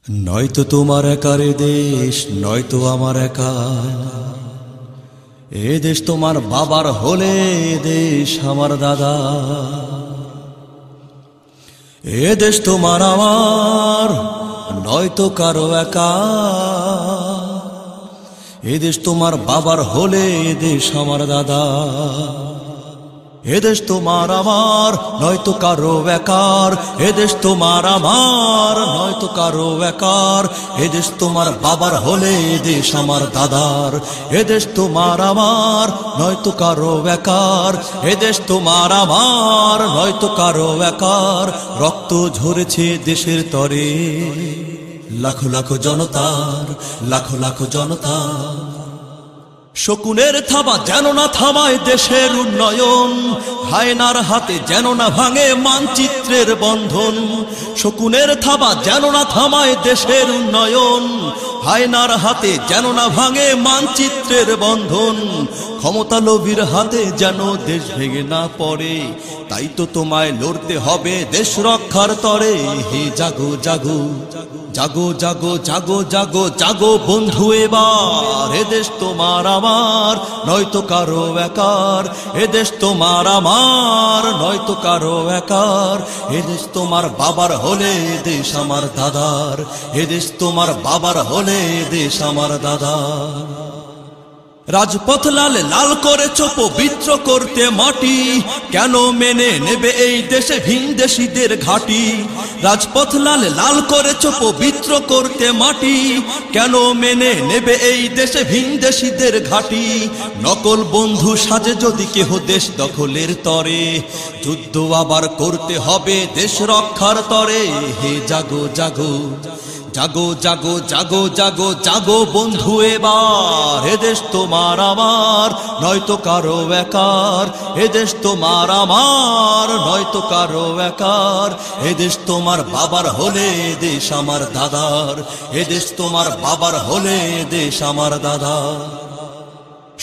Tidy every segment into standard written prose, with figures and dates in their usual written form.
নয়তো তোমার একার দেশ, নয়তো আমার একা। এ দেশ তোমার বাবার হলে এ দেশ আমার দাদা। এ দেশ তোমার আমার, নয়তো কারো একা। এ দেশ তোমার বাবার হলে এ দেশ আমার দাদা। এ দেশ তোমার আমার, নয়তো কারো একার। এ দেশ তোমার আমার, নয়তো কারো একার। এ দেশ তোমার বাবার হলে এ দেশ আমার দাদার। এ দেশ তোমার আমার, নয়তো কারো একার। এ দেশ তোমার আমার, নয়তো কারো একার। রক্ত ঝরেছে দেশের তরে, লাখো লাখো জনতার, লাখো লাখো জনতার। শকুনের থাবা যেন না থামায় দেশের উন্নয়ন, হায়নার হাতে যেন না ভাঙে মানচিত্রের বন্ধন। শকুনের থাবা যেন না থামায় দেশের উন্নয়ন, হায়নার হাতে যেন না ভাঙে মানচিত্রের বন্ধন। ক্ষমতা লোভীর হাতে যেন দেশ ভেঙে না পড়ে, তাই তো তোমায় লড়তে হবে দেশ রক্ষার তরে। হে জাগো জাগো জাগো জাগো জাগো জাগো জাগো বন্ধু এবার। এ দেশ তোমার আমার, নয়তো কারো একার। এ দেশ তোমার আমার, নয়তো কারো একার। এ দেশ তোমার বাবার হলে এ দেশ আমার দাদার। এ দেশ তোমার বাবার হলে এ দেশ আমার দাদার। রাজপথ লাল লাল করেছ পবিত্র করতে মাটি, কেন মেনে নেবে এই দেশে ভিনদেশীদের ঘাঁটি? রাজপথ লাল লাল করেছ পবিত্র করতে মাটি, কেন মেনে নেবে এই দেশে ভিনদেশীদের ঘাঁটি? নকল বন্ধু সাজে যদি কেহ দেশ দখলের তরে, যুদ্ধ আবার করতে হবে দেশ রক্ষার তরে। হে জাগো জাগো জাগো জাগো জাগো জাগো জাগো বন্ধু এবার। এ দেশ তোমার আমার, নয়তো কারো একার। এ দেশ তোমার আমার, নয়তো কারো একার। এ দেশ তোমার বাবার হলে এ দেশ আমার দাদার। এ দেশ তোমার বাবার হলে এ দেশ আমার দাদার।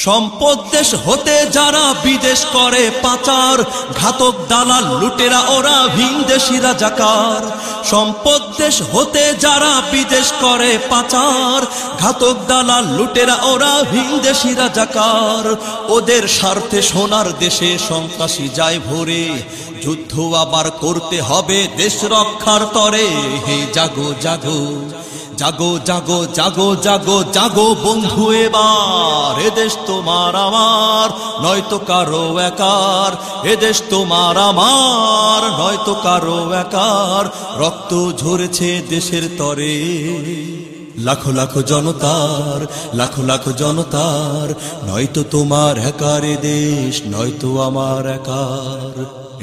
সম্পদ দেশ হতে যারা বিদেশ করে পাচার, ঘাতক দালাল লুটেরা ওরা ভিনদেশী রাজাকার। সম্পদ দেশ হতে যারা বিদেশ করে পাচার, ঘাতক দালাল লুটেরা ওরা ভিনদেশী রাজাকার। ওদের স্বার্থে সোনার দেশে সন্ত্রাসী যায় ভরে, যুদ্ধ আবার করতে হবে দেশ রক্ষার তরে। হে জাগো জাগো জাগো জাগো জাগো জাগো জাগো বন্ধু এবার। এ দেশ তোমার আমার, নয়তো কারো একার। এ দেশ তোমার আমার, নয়তো কারো একার। রক্ত ঝরেছে দেশের তরে, লাখো লাখো জনতার, লাখো লাখো জনতার। নয়তো তোমার একার এ দেশ, নয়তো আমার একার।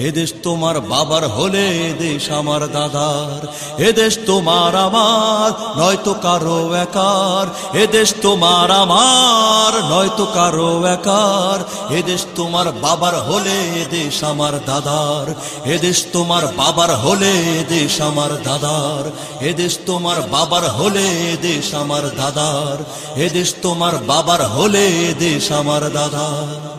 এ দেশ তোমার বাবার হলে এ দেশ আমার দাদার। এ দেশ তোমার আমার, নয়তো কারো একার। এ দেশ তোমার আমার, নয়তো কারো একার। এ দেশ তোমার বাবার হলে এ দেশ আমার দাদার। এ দেশ তোমার বাবার হলে এ দেশ আমার দাদার। এ দেশ তোমার বাবার হলে এ দেশ আমার দাদার। এ দেশ তোমার বাবার হলে এ দেশ আমার দাদার।